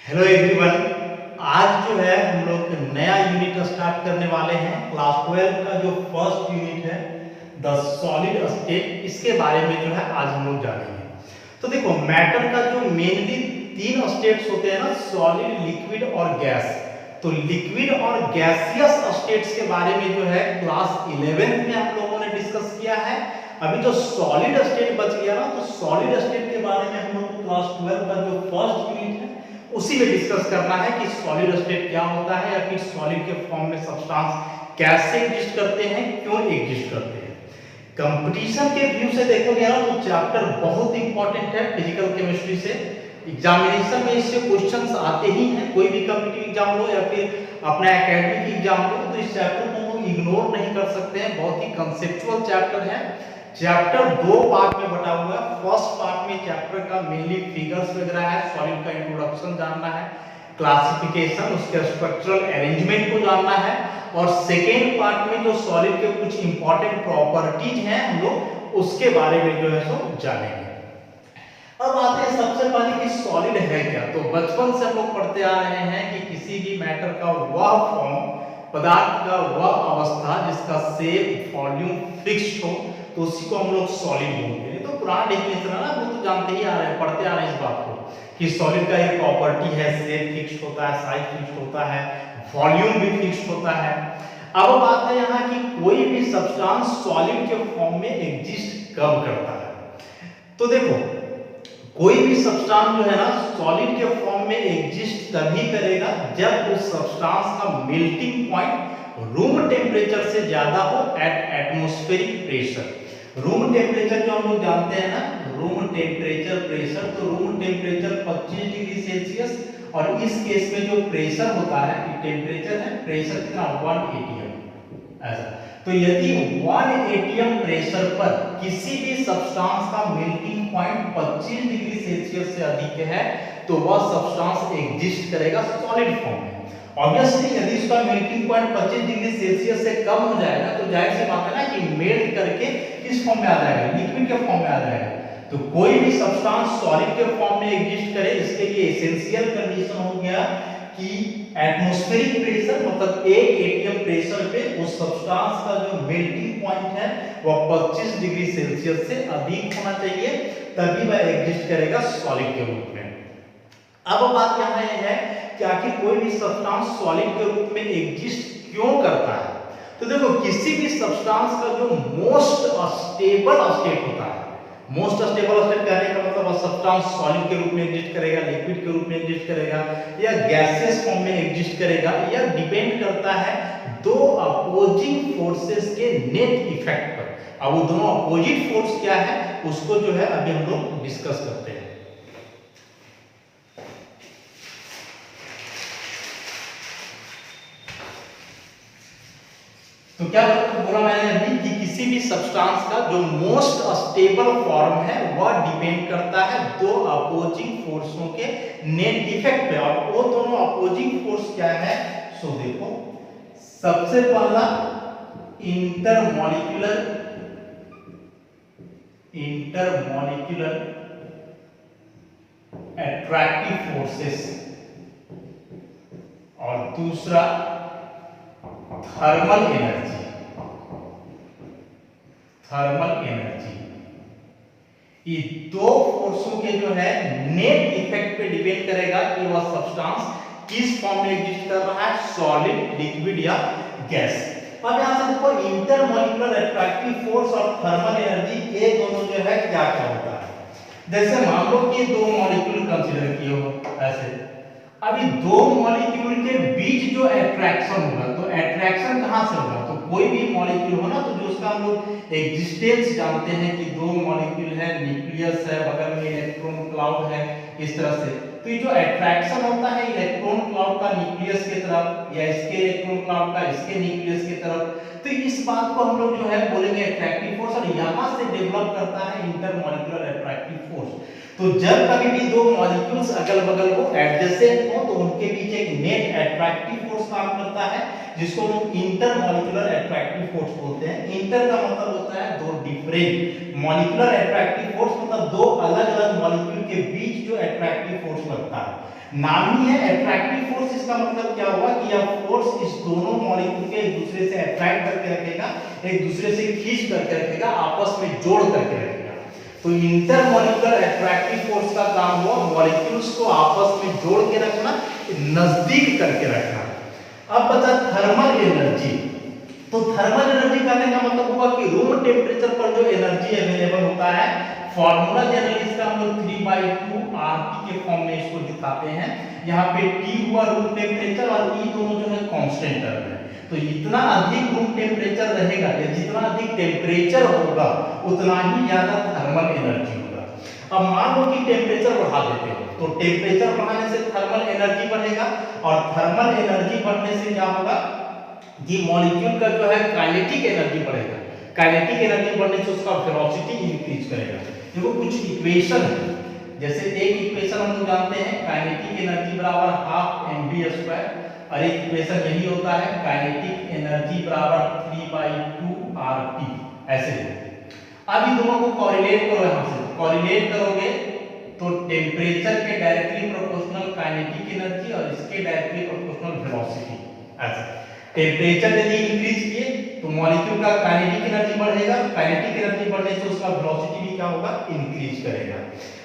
Hello everyone. आज जो है हम लोग नया यूनिट स्टार्ट करने वाले हैं। क्लास 12 का जो फर्स्ट यूनिट है द सॉलिड स्टेट, इसके बारे में जो है आज हम लोग जानेंगे। तो देखो, मैटर का जो मेनली तीन स्टेट्स होते हैं ना, सॉलिड, लिक्विड और गैस। तो लिक्विड और गैसियस स्टेट्स के बारे में जो है क्लास 11 में हम लोगों ने डिस्कस किया है। अभी जो सॉलिड स्टेट बच गया ना, तो सॉलिड स्टेट के बारे में हम लोग क्लास 12 का जो फर्स्ट यूनिट है उसी में डिस्कस करना है कि सॉलिड स्टेट क्या होता है, या फिर सॉलिड के फॉर्म में सब्सटेंस कैसे एग्जिस्ट करते हैं, क्यों एग्जिस्ट करते हैं। कंपटीशन के व्यू से देखोगे ना, तो चैप्टर बहुत इंपॉर्टेंट है फिजिकल केमिस्ट्री से। एग्जामिनेशन में इससे क्वेश्चंस आते ही हैं, कोई भी कॉम्पिटिटिव एग्जाम लो या फिर अपना एकेडमिक एग्जाम लो, तो इस चैप्टर को हम इग्नोर नहीं कर सकते हैं। बहुत ही कंसेप्चुअल चैप्टर है। चैप्टर दो पार्ट में बटा हुआ है। फर्स्ट पार्ट में चैप्टर का मेनली फिगर्स वगैरह है, सॉलिड का इंट्रोडक्शन जानना है, क्लासिफिकेशन, उसके स्ट्रक्चरल अरेंजमेंट को जानना है, और सेकेंड पार्ट में जो सॉलिड के कुछ इंपॉर्टेंट प्रॉपर्टीज हैं हम लोग उसके बारे में जो है सो जानेंगे। अब आते हैं सबसे पहले कि सॉलिड है क्या। तो बचपन से हम लोग पढ़ते आ रहे हैं कि किसी भी मैटर का वह फॉर्म, पदार्थ का वह अवस्था जिसका शेप, वॉल्यूम फिक्स्ड हो, तो उसी को हम लोग सॉलिड बोलते हैं। तो पुराना डेफिनेशन है ना, वो तो जानते ही आ रहे हैं, पढ़ते आ रहे हैं इस बात को कि सॉलिड का एक प्रॉपर्टी है, शेप फिक्स्ड होता है, साइज फिक्स्ड होता है, वॉल्यूम भी फिक्स्ड होता है। अब बात है यहाँ कि कोई भी सब्सटेंस सॉलिड के फॉर्म में एग्जिस्ट कब करता है। तो देखो, कोई भी सब्सटेंस जो है ना सॉलिड के फॉर्म में एग्जिस्ट तभी करेगा जब उस सब्सटेंस का मेल्टिंग पॉइंट रूम टेम्परेचर से ज्यादा हो at atmospheric pressure. Room temperature जो हम लोग जानते हैं ना, रूम टेम्परेचर प्रेशर, तो रूम टेम्परेचर 25 डिग्री सेल्सियस, और इस केस में जो प्रेशर होता है, टेम्परेचर है, प्रेशर कितना 1 atm ऐसा। तो यदि 1 atm प्रेशर पर किसी भी सब्सटेंस का मेल्टिंग पॉइंट 25 डिग्री सेल्सियस से अधिक है, तो वह सब्सटेंस एग्जिस्ट करेगा सॉलिड फॉर्म में। ऑब्वियसली यदि इसका मेल्टिंग पॉइंट 25 डिग्री सेल्सियस से कम हो जाएगा, तो जाहिर सी बात है ना कि मेल्ट करके किस फॉर्म में आ जाएगा, लिक्विड के फॉर्म में आ जाएगा। तो कोई भी सब्सटेंस सॉलिड के फॉर्म में एग्जिस्ट करे, इसके लिए एसेंशियल कंडीशन हो गया कि एटमॉस्फेरिक प्रेशर, मतलब 1 atm प्रेशर पे उस सब्सटेंस का जो मेल्टिंग पॉइंट है वह 25 डिग्री सेल्सियस से अधिक होना चाहिए, तभी वह एग्जिस्ट करेगा सॉलिड के रूप में। अब बात यहाँ यह है कि आखिर कोई भी सब्सटेंस सॉलिड के रूप में एग्जिस्ट क्यों करता है। तो देखो, किसी भी सब्सटेंस का जो मोस्ट स्टेबल स्टेट होता है, मोस्ट स्टेबल स्टेट कहने का मतलब वह सब्सटेंस सॉलिड के रूप में एग्जिस्ट करेगा, लिक्विड के रूप में एग्जिस्ट करेगा, या गैसियस फॉर्म में एग्जिस्ट करेगा, यह डिपेंड करता है दो अपोजिंग फोर्सेस के नेट इफेक्ट पर। अब वो दोनों अपोजिट फोर्स क्या है उसको जो है अभी हम लोग डिस्कस करते हैं। तो क्या बोला मैंने अभी कि किसी भी सब्सटेंस का जो मोस्ट स्टेबल फॉर्म है वह डिपेंड करता है दो अपोजिंग फोर्सों के नेट इफेक्ट पे। और वो दोनों अपोजिंग फोर्स क्या है, सो देखो, सबसे पहला इंटरमॉलिक्यूलर अट्रैक्टिव फोर्सेस, और दूसरा थर्मल एनर्जी। ये दो फोर्सों के जो है नेट इफेक्ट पे डिपेंड करेगा कि वह सब्सटेंस किस फॉर्म में एग्जिस्ट कर रहा है, सॉलिड, लिक्विड या गैस। अब यहां से देखो, इंटरमॉलिक्यूलर अट्रैक्टिव फोर्स और थर्मल एनर्जी, ये दोनों जो है क्या क्या होता है। जैसे मान लो कि दो मॉलिक्यूल कंसीडर किए हो ऐसे, अभी दो मॉलिक्यूल के बीच जो अट्रैक्शन होगा, तो अट्रैक्शन कहां से होगा, तो कोई भी मॉलिक्यूल हो ना, तो जो उसका हम लोग एग्जिस्टेंस जानते हैं कि दो मॉलिक्यूल है, न्यूक्लियस है, बगल में इलेक्ट्रॉन क्लाउड है, इस तरह से। तो ये जो अट्रैक्शन होता है इलेक्ट्रॉन क्लाउड का न्यूक्लियस की तरफ, या इसके इलेक्ट्रॉन क्लाउड का इसके न्यूक्लियस की तरफ, तो इस बात को हम लोग जो है बोलेंगे अट्रैक्टिव फोर्स, और यहां से डेवलप करता है इंटरमॉलिक्यूलर अट्रैक्टिव फोर्स। तो जब कभी भी दो मॉलिक्यूल्स अगल बगल हो, एडजेसेंट हो, तो उनके बीच एक नेट अट्रैक्टिव फोर्स काम करता है, जिसको हम इंटरमॉलिक्यूलर अट्रैक्टिव अट्रैक्टिव फोर्स बोलते हैं। इंटर का मतलब होता है दो डिफरेंट मॉलिक्यूलर अट्रैक्टिव फोर्स, मतलब दो अलग अलग मॉलिक्यूल के बीच जो अट्रैक्टिव फोर्स लगता है। नाम ही है अट्रैक्टिव फोर्स, इसका मतलब क्या हुआ कि यह फोर्स इस दोनों मॉलिक्यूल के एक दूसरे से अट्रैक्ट करके रखेगा, एक दूसरे से खींच करके रखेगा, आपस में जोड़ करके रखेगा। तो इंटरमॉलिक्यूलर अट्रैक्टिव फोर्स का काम हुआ मॉलिक्यूल्स को आपस में जोड़ के रखना, नजदीक करके रखना। अब बचा थर्मल एनर्जी। तो थर्मल एनर्जी कहने का मतलब हुआ कि रूम टेम्परेचर पर जो एनर्जी अवेलेबल होता है, फॉर्मूला जनरली इसका हम लोग 3/2 RT के फॉर्म में इसको दिखाते हैं। यहाँ पे T हुआ रूम टेम्परेचर और E दोनों जो है कांस्टेंट टर्म है। तो इतना अधिक रूम टेम्परेचर रहेगा या जितना अधिक टेम्परेचर होगा उतना ही ज्यादा थर्मल एनर्जी होगा। अब मान लो कि टेम्परेचर बढ़ा देते हो, तो टेम्परेचर बढ़ाने से थर्मल एनर्जी बढ़ेगा, और थर्मल एनर्जी बढ़ने से क्या होगा कि मॉलिक्यूल का जो है काइनेटिक एनर्जी बढ़ेगा। काइनेटिक एनर्जी बढ़ने से उसका वेलोसिटी इंक्रीज करेगा। देखो कुछ इक्वेशन है, जैसे एक इक्वेशन हम लोग जानते हैं काइनेटिक एनर्जी बराबर हाफ mv², और एक इक्वेशन यही होता है काइनेटिक एनर्जी बराबर 3/2 RT। ऐसे अब इन दोनों को कोरिलेट करो, यहां से कोरिलेट करोगे तो टेम्परेचर के डायरेक्टली प्रोपोर्शनल काइनेटिक एनर्जी और इसके डायरेक्टली प्रोपोर्शनल वेलोसिटी। ऐसा टेम्परेचर यदि इंक्रीज किए तो मॉलिक्यूल का काइनेटिक एनर्जी बढ़ेगा, काइनेटिक एनर्जी बढ़ने से उसका वेलोसिटी भी क्या होगा, इंक्रीज करेगा।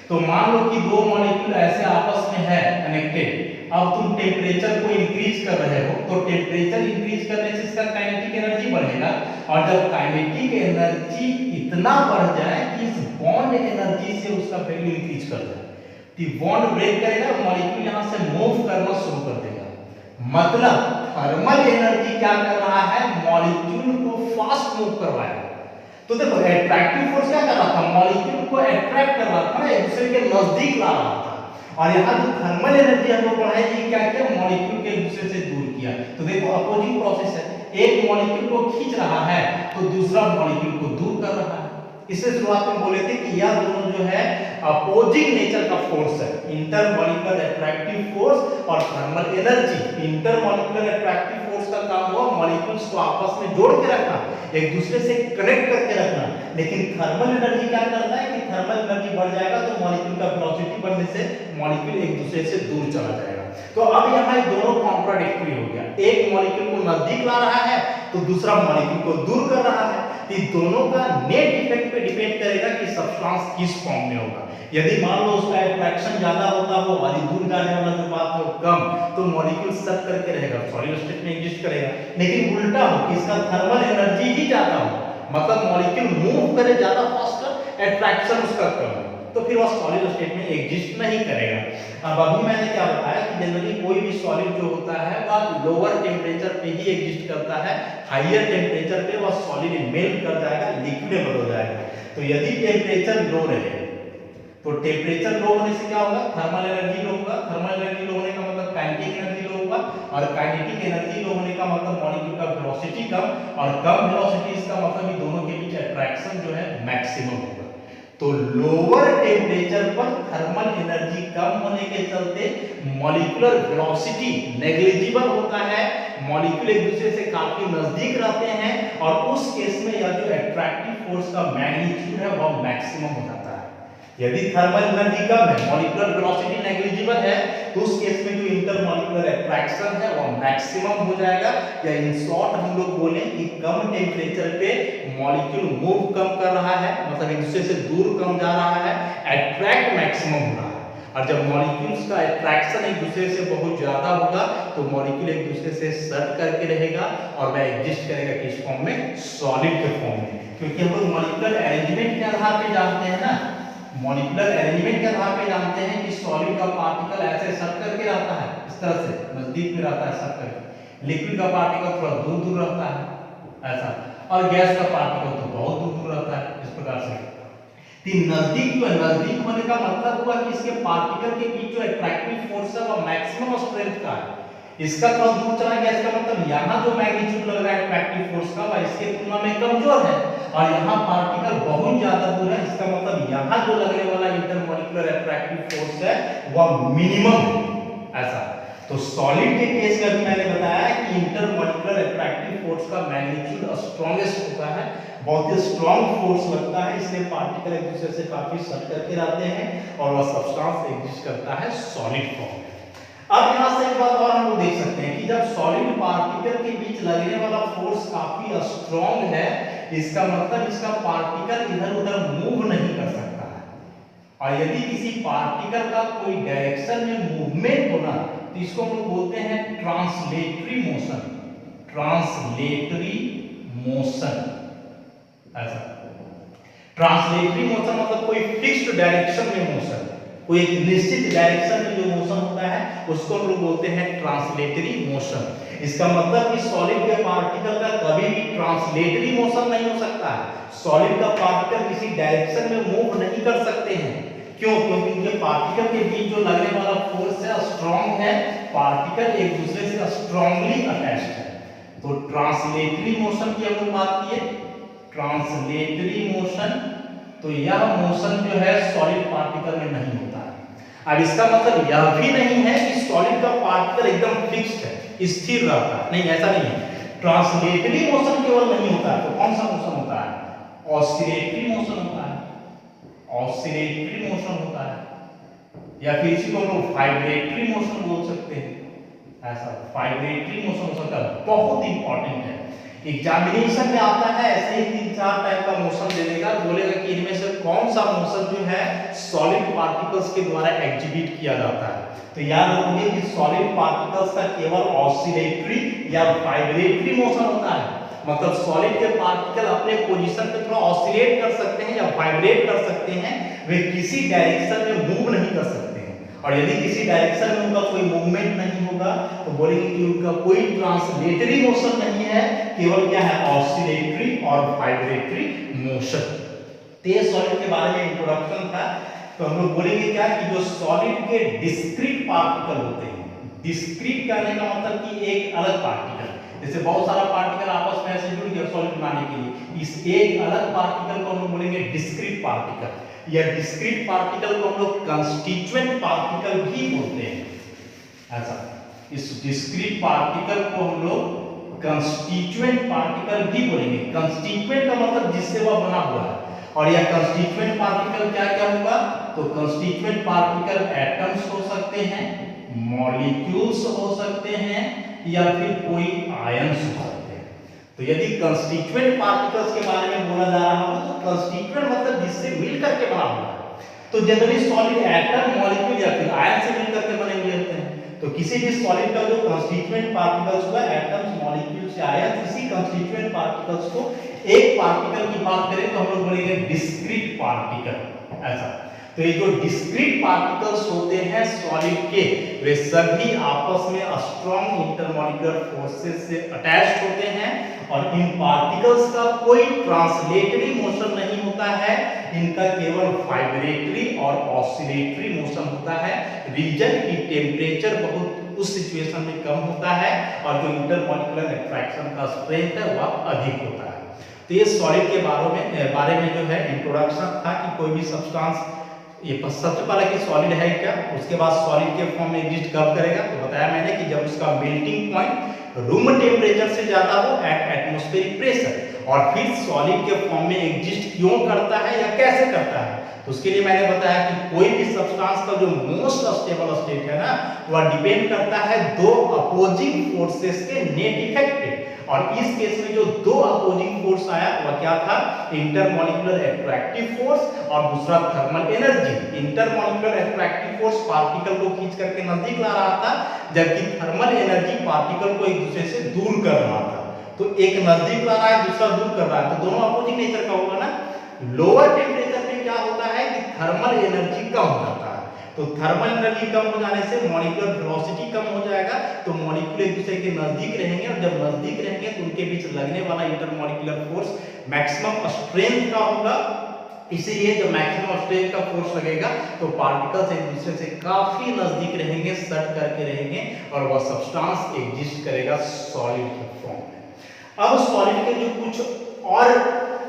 तो मान लो कि दो मॉलिक्यूल ऐसे आपस में है कनेक्टेड, अब तुम टेम्परेचर को इंक्रीज कर रहे हो, तो टेम्परेचर इंक्रीज करने से इसका काइनेटिक एनर्जी बढ़ेगा, और जब काइनेटिक एनर्जी इतना बढ़ जाए कि इस बॉन्ड एनर्जी से उसका वैल्यू इंक्रीज कर जाए, तो बॉन्ड ब्रेक करेगा, मॉलिक्यूल यहां से मूव करना शुरू कर देगा। मतलब थर्मल एनर्जी क्या कर रहा है, मॉलिक्यूल को फास्ट मूव करवाएगा। तो देखो अट्रैक्टिव फोर्स क्या कर रहा था, मॉलिक्यूल को अट्रैक्ट कर रहा था, एक दूसरे के नजदीक ला रहा था, और यहाँ जो थर्मल एनर्जी हम लोग पढ़ाई, ये क्या किया, मॉलिक्यूल के एक दूसरे से दूर किया। तो देखो अपोजिंग प्रोसेस है, एक मॉलिक्यूल को खींच रहा है तो दूसरा मॉलिक्यूल को दूर कर रहा है। इससे शुरुआत में बोले थे कि यह दोनों जो है अपोजिंग नेचर का फोर्स है, इंटरमॉलिक्यूलर अट्रैक्टिव फोर्स और thermal energy. Intermolecular attractive force का काम हुआ मॉलिक्यूल्स को आपस में जोड़ के रखना, एक दूसरे से कनेक्ट करके रखना। लेकिन थर्मल एनर्जी क्या करता है कि थर्मल एनर्जी बढ़ जाएगा तो मॉलिक्यूल का वेलोसिटी बढ़ने से मॉलिक्यूल एक दूसरे से दूर चला जाएगा। तो अब यहाँ दोनों कॉन्ट्राडिक्टरी हो गया, एक मॉलिक्यूल को नजदीक ला रहा है तो दूसरा मॉलिक्यूल को दूर कर रहा है। तो दोनों का नेट इफेक्ट पे डिपेंड करेगा कि सब्सटेंस किस फॉर्म में होगा। यदि मान लो उसका अट्रैक्शन ज्यादा होता हो और दूर जाने वाला जो बात हो कम, तो मॉलिक्यूल सट करके रहेगा, सॉलिड स्टेट में एग्जिस्ट करेगा। लेकिन उल्टा हो कि इसका थर्मल एनर्जी ही ज्यादा हो, मतलब मॉलिक्यूल मूव करे ज्यादा फास्टर, अट्रैक्शन उसका कम, तो फिर वह सॉलिड स्टेट में एग्जिस्ट नहीं करेगा। अब अभी मैंने क्या बताया कि जनरली कोई भी सॉलिड जो होता है वह लोअर टेम्परेचर पे ही एग्जिस्ट करता है, हाईयर टेम्परेचर पे वह सॉलिड मेल्ट कर जाएगा, लिक्विड में बदल जाएगा। तो यदि टेम्परेचर लो रहे तो टेम्परेचर लो होने से क्या होगा, थर्मल एनर्जी लो होगा, थर्मल एनर्जी लो होने का मतलब काइनेटिक एनर्जी लो होगा, और काइनेटिक एनर्जी लो होने का मतलब मॉलिक्यूल का वेलोसिटी कम, और कम वेलोसिटी इसका मतलब ये दोनों के बीच अट्रैक्शन जो है मैक्सिमम होगा। तो लोअर टेम्परेचर पर थर्मल एनर्जी कम होने के चलते मॉलिक्यूलर वेलोसिटी नेग्लिजिबल होता है, मॉलिक्यूल एक दूसरे से काफी नजदीक रहते हैं, और उस केस में यह जो अट्रैक्टिव फोर्स का मैग्नीट्यूड है वह मैक्सिमम हो जाता है। यदि थर्मल एनर्जी कम है, मॉलिक्यूलर वेलोसिटी नेग्लिजिबल है, तो उस केस में जो इंटरमॉलिक्यूलर अट्रैक्शन है वो मैक्सिमम हो जाएगा। या इन शॉर्ट हम लोग बोले कि कम टेम्परेचर पे मॉलिक्यूल मूव कम कर रहा है, मतलब एक दूसरे से दूर कम जा रहा है, अट्रैक्ट मैक्सिमम हो रहा है। और जब मॉलिक्यूल्स का अट्रैक्शन एक दूसरे से बहुत ज्यादा होगा तो मॉलिक्यूल एक दूसरे से सट करके रहेगा और वह एग्जिस्ट करेगा किस फॉर्म में, सॉलिड के फॉर्म में। क्योंकि हम लोग मॉलिक्यूलर अरेंजमेंट के आधार पे जानते हैं ना, मॉलिक्यूलर अरेंजमेंट के आधार पे जानते हैं कि सॉलिड का पार्टिकल ऐसे सट करके रहता है, इस तरह से नजदीक में रहता है सट करके, लिक्विड का पार्टिकल थोड़ा दूर दूर रहता है ऐसा, और गैस का पार्टिकल तो बहुत दूर दूर रहता है इस प्रकार से। तीन नजदीक जो है, नजदीक होने का मतलब हुआ कि इसके पार्टिकल के बीच जो अट्रैक्टिव फोर्स है वो मैक्सिमम स्ट्रेंथ का है, इसका थोड़ा दूर चला गया, इसका मतलब यहाँ जो मैग्नीट्यूड लग रहा है अट्रैक्टिव फोर्स का वह इसके तुलना में कमजोर है, और यहाँ पार्टिकल बहुत ज्यादा दूर है, इसका मतलब यहाँ जो लगने वाला इंटरमॉलिक्यूलर अट्रैक्टिव फोर्स है वह मिनिमम है ऐसा। तो सॉलिड के केस में भी मैंने बताया कि इंटरमॉलिक्यूलर अट्रैक्टिव फोर्स का मैग्नीट्यूड स्ट्रॉन्गेस्ट होता है, बहुत ही स्ट्रॉन्ग फोर्स लगता है, इसलिए पार्टिकल एक दूसरे से काफी सट करके रहते हैं और वह सब्सटेंस एग्जिस्ट करता है सॉलिड फॉर्म में। अब यहाँ से एक बात और हम लोग देख सकते हैं कि जब सॉलिड पार्टिकल के बीच लगने वाला फोर्स काफी स्ट्रॉन्ग है, इसका मतलब इसका पार्टिकल इधर उधर मूव नहीं कर सकता है। और यदि किसी पार्टिकल का कोई डायरेक्शन में मूवमेंट होना तो इसको हम लोग बोलते हैं ट्रांसलेटरी मोशन। ट्रांसलेटरी मोशन, ऐसा ट्रांसलेटरी मोशन मतलब कोई फिक्स्ड डायरेक्शन में मोशन, कोई एक निश्चित डायरेक्शन में जो मोशन होता है उसको हम लोग बोलते हैं ट्रांसलेटरी मोशन। इसका मतलब कि सॉलिड के पार्टिकल का कभी भी ट्रांसलेटरी मोशन नहीं हो सकता है। सॉलिड का पार्टिकल किसी डायरेक्शन में मूव नहीं कर सकते हैं। क्यों? क्योंकि उनके पार्टिकल के बीच जो लगने वाला फोर्स है स्ट्रॉन्ग है, पार्टिकल एक दूसरे से स्ट्रॉन्गली अटैच्ड है। तो ट्रांसलेटरी मोशन की हम लोग बात किए, ट्रांसलेटरी मोशन, तो यह मोशन जो है सॉलिड पार्टिकल में नहीं होता है। अब इसका मतलब यह भी नहीं है कि सॉलिड का पार्टिकल एकदम फिक्स्ड है, स्थिर रहता है, नहीं, ऐसा नहीं है। ट्रांसलेटरी मोशन केवल नहीं होता है, तो कौन सा मोशन होता है? ऑसिलेटरी मोशन होता है, ऑसिलेटरी मोशन होता है, या फिर इसी को हम लोग वाइब्रेटरी मोशन बोल सकते हैं। ऐसा वाइब्रेटरी मोशन हो सकता है, बहुत इंपॉर्टेंट है। एग्जामिनेशन में आता है ऐसे ही 3-4 टाइप का मोशन दे देगा, बोलेगा कि इनमें से कौन सा मोशन जो है सॉलिड पार्टिकल्स के द्वारा एग्जीक्यूट किया जाता है। तो याद रखिए कि सॉलिड पार्टिकल्स का केवल ऑसिलेटरी या वाइब्रेटरी मोशन होता है, मतलब सॉलिड के पार्टिकल अपने पोजीशन पे थोड़ा ऑसिलेट कर सकते हैं या वाइब्रेट कर सकते हैं, वे किसी डायरेक्शन में मूव नहीं कर सकते हैं। और यदि किसी डायरेक्शन में उनका कोई मूवमेंट नहीं होगा तो बोलेंगे कि उनका कोई ट्रांसलेटरी मोशन नहीं है, केवल क्या है? ऑसिलेटरी और वाइब्रेटरी मोशन। तो ये सॉलिड के बारे में इंट्रोडक्शन था। तो हम लोग बोलेंगे क्या कि जो सॉलिड के डिस्क्रीट पार्टिकल होते हैं, डिस्क्रीट कहने का मतलब कि एक अलग पार्टिकल, जैसे बहुत सारा पार्टिकल आपस में ऐसे जुड़ गया सॉलिड बनाने के लिए, इस एक अलग पार्टिकल को हम लोग बोलेंगे डिस्क्रीट पार्टिकल। या डिस्क्रीट पार्टिकल को हम लोग कंस्टिट्यूएंट पार्टिकल भी बोलते हैं। ऐसा इस डिस्क्रीट पार्टिकल को हम लोग कंस्टिट्यूएंट पार्टिकल भी बोलेंगे। कंस्टिट्यूएंट का मतलब जिससे वह बना हुआ है। और यह कंस्टिट्यूएंट पार्टिकल क्या क्या होगा? तो कंस्टिट्यूएंट पार्टिकल एटम्स हो सकते हैं, मॉलिक्यूल्स हो सकते हैं, या फिर कोई आयंस हो सकते हैं। तो यदि कंस्टिट्यूएंट पार्टिकल्स के बारे में बोला जा रहा हो तो कंस्टिट्यूएंट मतलब जिससे मिलकर के बना हुआ है। तो जनरली सॉलिड एटम, मॉलिक्यूल या फिर आयन से मिलकर के बने हुए होते हैं। तो किसी भी सॉलिड का जो कंस्टिट्यूएंट पार्टिकल्स हुआ, एटम्स, मॉलिक्यूल्स या आयन, इसी कंस्टिट्यूएंट पार्टिकल्स को एक पार्टिकल की बात करें तो हम लोग बोलेंगे डिस्क्रीट पार्टिकल। ऐसा तो ये जो डिस्क्रीट पार्टिकल्स होते हैं सॉलिड के, वे सभी आपस में स्ट्रॉन्ग इंटरमॉलिक्यूलर फोर्सेस से अटैच्ड होते हैं और इन पार्टिकल्स का कोई ट्रांसलेटरी मोशन नहीं होता है, इनका केवल वाइब्रेटरी और ऑसिलेटरी मोशन होता है। रीजन की टेम्परेचर बहुत उस सिचुएशन में कम होता है और जो इंटरमॉलिक्यूलर अट्रैक्शन का स्ट्रेंथ है वह अधिक होता है। तो ये सॉलिड के बारे में जो है इंट्रोडक्शन था कि कोई भी सब्सटेंस, ये सबसे पहले कि सॉलिड है क्या, उसके बाद सॉलिड के फॉर्म में एग्जिस्ट कब करेगा, तो बताया मैंने कि जब उसका मेल्टिंग पॉइंट रूम टेम्परेचर से ज्यादा हो एट एटमॉस्फेरिक प्रेशर, और फिर सॉलिड के फॉर्म में एग्जिस्ट क्यों करता है या कैसे करता है। तो उसके लिए मैंने बताया कि कोई भी सब्सटेंस का जो मोस्ट स्टेबल स्टेट है ना, वह डिपेंड करता है दो अपोजिंग फोर्सेस के नेट इफेक्ट पे। और इस केस में जो दो अपोजिंग फोर्स आया वह क्या था? इंटरमॉलिक्यूलर अट्रैक्टिव फोर्स और दूसरा thermal energy. Intermolecular attractive force particle को खींच करके नजदीक ला रहा था, जबकि थर्मल एनर्जी पार्टिकल को एक दूसरे से दूर कर रहा था। तो एक नजदीक ला रहा है, दूसरा दूर कर रहा है, तो दोनों अपोजिंग नेचर का होगा ना। लोअर टेम्परेचर में क्या होता है कि थर्मल एनर्जी कम हो जाता है, तो थर्मल एनर्जी कम हो जाने से मॉलिक्यूलर वेलोसिटी कम हो जाएगा, तो मॉलिक्यूल एक दूसरे के नजदीक रहेंगे, और जब नजदीक रहेंगे तो उनके बीच लगने वाला इंटरमॉलिक्यूलर फोर्स मैक्सिमम स्ट्रेंथ का होगा। इसीलिए जब मैक्सिमम स्ट्रेंथ का फोर्स लगेगा तो पार्टिकल्स एक दूसरे से काफी नजदीक रहेंगे, सट करके रहेंगे, और वह सब्सटेंस एग्जिस्ट करेगा सॉलिड के फॉर्म में। अब सॉलिड के जो कुछ और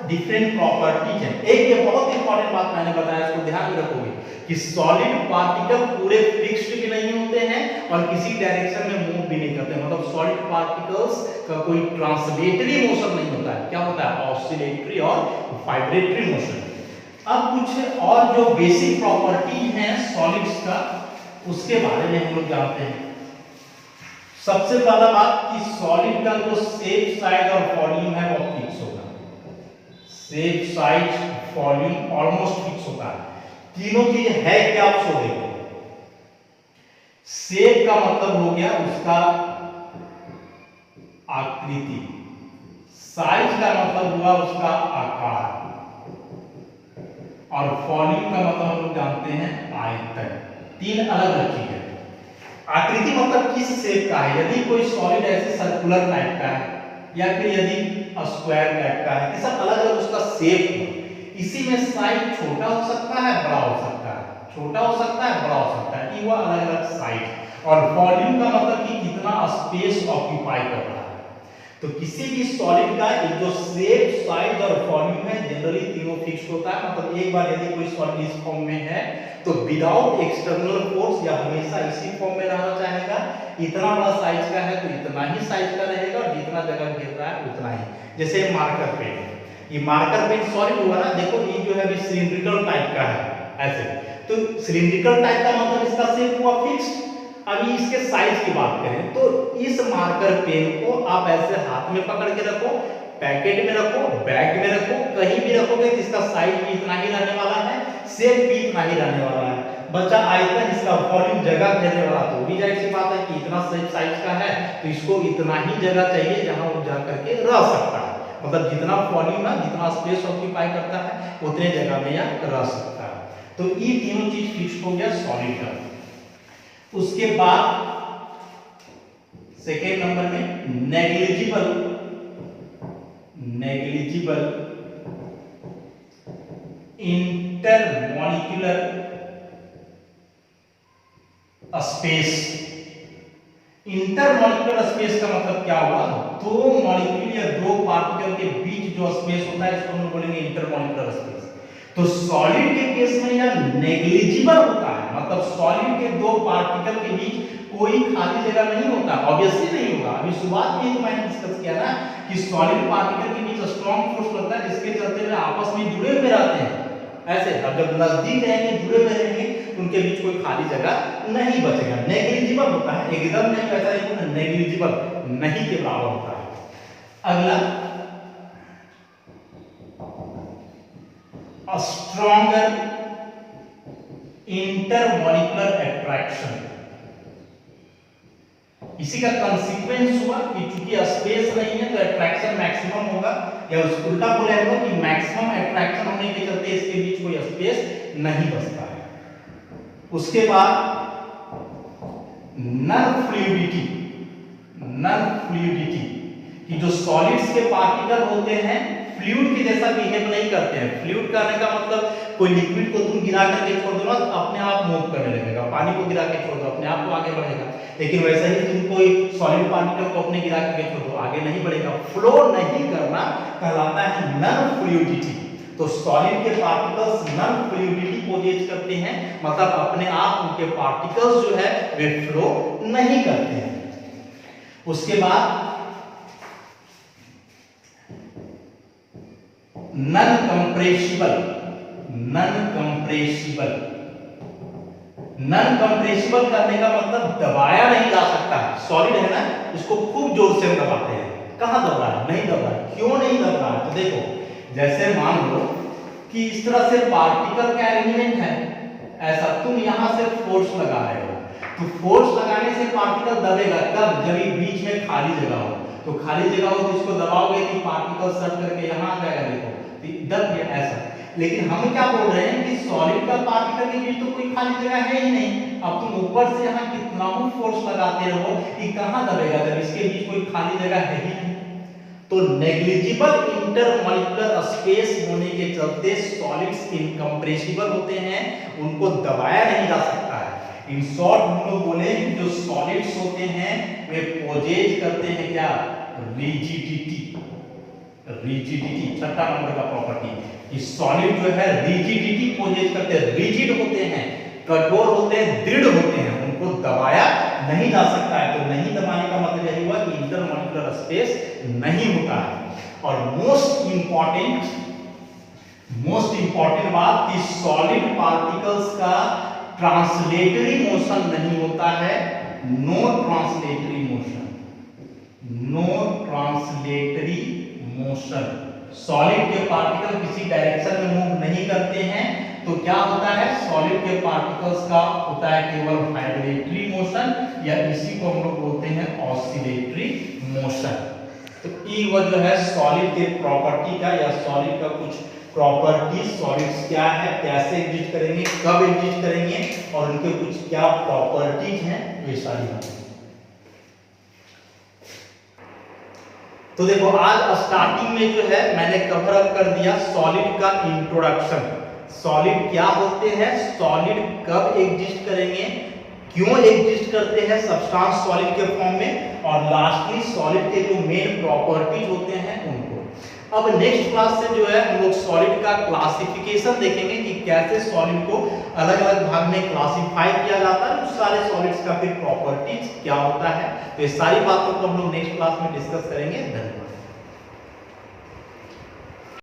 डिफरेंट प्रॉपर्टीज हैं। एक ये बहुत इंपॉर्टेंट बात मैंने बताया, इसको ध्यान में रखोगे कि सॉलिड पार्टिकल पूरे फिक्स्ड भी नहीं होते हैं और किसी डायरेक्शन में मूव भी नहीं करते, मतलब सॉलिड पार्टिकल्स का कोई ट्रांसलेटरी मोशन नहीं होता है, क्या होता है, ऑसिलेटरी और वाइब्रेटरी मोशन। अब कुछ और जो बेसिक प्रॉपर्टी हैं सॉलिड्स का, उसके बारे में हम लोग जानते हैं। सबसे पहला बात कि सॉलिड का जो शेप, साइज और वॉल्यूम है वो फिक्स होगा। Shape, size, volume almost fix होता है। तीनों चीज है क्या, आप सो देखो। शेप का मतलब हो गया उसका आकृति, साइज का मतलब हुआ उसका आकार, और वॉल्यूम का मतलब हम लोग जानते हैं आयतन। तीन अलग अलग चीज है। आकृति मतलब किस शेप का है, यदि कोई सॉलिड ऐसे सर्कुलर टाइप का है या फिर यदि स्क्वायर टाइप का है, ये सब अलग अलग उसका शेप है। इसी में साइज छोटा हो सकता है, बड़ा हो सकता है, छोटा हो सकता है, बड़ा हो सकता है, ये हुआ अलग अलग साइज। और वॉल्यूम का मतलब कि कितना स्पेस ऑक्यूपाई कर रहा है। तो किसी भी सॉलिड का एक जो शेप, साइज और वॉल्यूम है जनरली तीनों फिक्स होता है। मतलब एक बार यदि कोई सॉलिड इस फॉर्म में है तो विदाउट एक्सटर्नल फोर्स या हमेशा इसी फॉर्म में रहना चाहेगा। इतना बड़ा साइज का है तो इतना ही साइज का रहेगा और जितना जगह घेर रहा है उतना ही। जैसे मार्कर पेन, ये मार्कर पेन सॉलिड हुआ ना, देखो ये जो है अभी सिलिंड्रिकल टाइप का है ऐसे, तो सिलिंड्रिकल टाइप का मतलब इसका शेप हुआ फिक्स्ड। अभी इसके साइज की बात करें तो इस मार्कर पेन को आप ऐसे हाथ में पकड़ के रखो, पैकेट में रखो, बैग में रखो, कहीं भी रखोगे तो इसका साइज भी इतना ही रहने वाला है, शेप भी इतना ही रहने वाला है। बच्चा आयतन, इसका वॉल्यूम, जगह घेरने वाला, तो भी जाहिर सी बात है कि इतना साइज का है तो इसको इतना ही जगह चाहिए जहां वो जा करके रह सकता है। मतलब जितना वॉल्यूम है, जितना स्पेस ऑक्यूपाई करता है उतने जगह में यह रह सकता है। तो ये तीनों चीज फिक्स हो गया सॉलिड का। उसके बाद सेकेंड नंबर में negligible intermolecular space. Intermolecular space का मतलब क्या हुआ, दो मॉलिक्यूल या दो पार्टिकल के बीच जो स्पेस होता है इसको हम बोलेंगे इंटरमॉलिक्यूलर स्पेस। तो सॉलिड के केस में यह नेग्लिजिबल होता है, मतलब सॉलिड के दो पार्टिकल के बीच कोई खाली जगह नहीं होता, ऑब्वियसली नहीं होगा। अभी शुरुआत में तो मैंने डिस्कस किया ना कि सॉलिड पार्टिकल के बीच स्ट्रॉन्ग फोर्स लगता है जिसके चलते वे आपस में जुड़े हुए रहते हैं ऐसे। अब जब नजदीक रहेंगे, जुड़े हुए रहेंगे तो उनके बीच कोई खाली जगह नहीं बचेगा। नेग्लिजिबल होता है, एकदम नहीं, वैसा नहीं, नेग्लिजिबल, नहीं के बराबर होता है। अगला स्ट्रॉन्गर इंटरमॉलिक्यूलर अट्रैक्शन। इसी का कंसीक्वेंस हुआ कि चूंकि स्पेस नहीं है तो अट्रैक्शन मैक्सिमम होगा, या उस उल्टा बोले हम लोग कि मैक्सिमम अट्रैक्शन होने के चलते इसके बीच कोई स्पेस नहीं बचता है। उसके बाद नॉन फ्लूइडिटी कि जो सॉलिड्स के पार्टिकल होते हैं फ्लूइड के जैसा बिहेव नहीं करते हैं। फ्लूइड करने का मतलब कोई लिक्विड को तुम गिरा करके छोड़ दो ना तो अपने आप मूव करने लगेगा, पानी को गिरा के छोड़ दो अपने आप वो आगे बढ़ेगा। लेकिन वैसे ही तुम कोई सॉलिड पार्टिकल को अपने गिरा करके छोड़ दो आगे नहीं बढ़ेगा। फ्लो नहीं करना कहलाता है नॉन फ्लूइडिटी। तो सॉलिड के पार्टिकल्स नॉन फ्लूइडिटी पोजेज करते हैं, मतलब अपने आप उनके पार्टिकल्स जो है वे फ्लो नहीं करते हैं। उसके बाद नॉन कंप्रेसिबल करने का मतलब दबाया नहीं जा सकता। सॉलिड है ना, इसको खूब जोर से दबाते हैं, कहां दब रहा है, नहीं दब रहा है। क्यों नहीं दब रहा है, तो देखो जैसे मान लो कि इस तरह से पार्टिकल का अरेंजमेंट है ऐसा, तुम यहां से फोर्स लगा रहे हो तो फोर्स लगाने से पार्टिकल दबेगा कब, जब ये बीच में खाली जगह हो। तो खाली जगह हो तो इसको दबाओगे कि पार्टिकल सट करके यहां आ जाएगा, देखो दब गया ऐसा। लेकिन हम क्या बोल रहे हैं कि सॉलिड का पार्टिकल के बीच तो कोई खाली जगह है ही नहीं। अब तुम ऊपर से यहां कितना ही फोर्स लगाते रहो कि कहां दबेगा जब इसके बीच कोई खाली जगह है ही नहीं। तो नेग्लिजिबल इंटरमॉलिक्यूलर स्पेस होने के चलते सॉलिड्स इनकम्प्रेसिबल होते हैं, उनको दबाया नहीं जा सकता है। इन शॉर्ट हम लोग बोले जो सॉलिड्स होते हैं वे पोजेज करते हैं क्या, रिजिडिटी। रिजिडिटी, छठा नंबर का प्रॉपर्टी कि सॉलिड जो है रिजिडिटी पोजेस करते हैं, रिजिड होते हैं, कठोर होते हैं, दृढ़ होते हैं, उनको दबाया नहीं जा सकता है। तो नहीं दबाने का मतलब यही हुआ कि इंटरमॉलिक्यूलर स्पेस नहीं होता है। और मोस्ट इंपॉर्टेंट बात कि सॉलिड पार्टिकल्स का ट्रांसलेटरी मोशन नहीं होता है, नो ट्रांसलेटरी मोशन। सॉलिड के पार्टिकल किसी डायरेक्शन में मूव नहीं करते हैं, तो क्या होता है, सॉलिड के पार्टिकल्स का होता है केवल वाइब्रेटरी मोशन, या इसी को हम लोग बोलते हैं ऑसिलेटरी मोशन। तो ये वो जो है सॉलिड के प्रॉपर्टी का, या सॉलिड का कुछ प्रॉपर्टी, सॉलिड्स क्या है, कैसे एग्जिस्ट करेंगे, कब एग्जिस्ट करेंगे, और उनके कुछ क्या प्रॉपर्टीज हैं, ये सारी बातें। तो देखो आज स्टार्टिंग में जो है मैंने कवर अप कर दिया सॉलिड का इंट्रोडक्शन। सॉलिड क्या होते हैं, सॉलिड कब एग्जिस्ट करेंगे, क्यों एग्जिस्ट करते हैं सब्सटेंस सॉलिड के फॉर्म में, और लास्टली सॉलिड के जो मेन प्रॉपर्टीज होते हैं उनको। अब नेक्स्ट क्लास से जो है हम लोग सॉलिड का क्लासिफिकेशन देखेंगे कि कैसे सॉलिड को अलग अलग भाग में क्लासिफाई किया जाता है, उस सारे सॉलिड्स का फिर प्रॉपर्टीज क्या होता है। तो ये सारी बातों को हम लोग नेक्स्ट क्लास में डिस्कस करेंगे। धन्यवाद।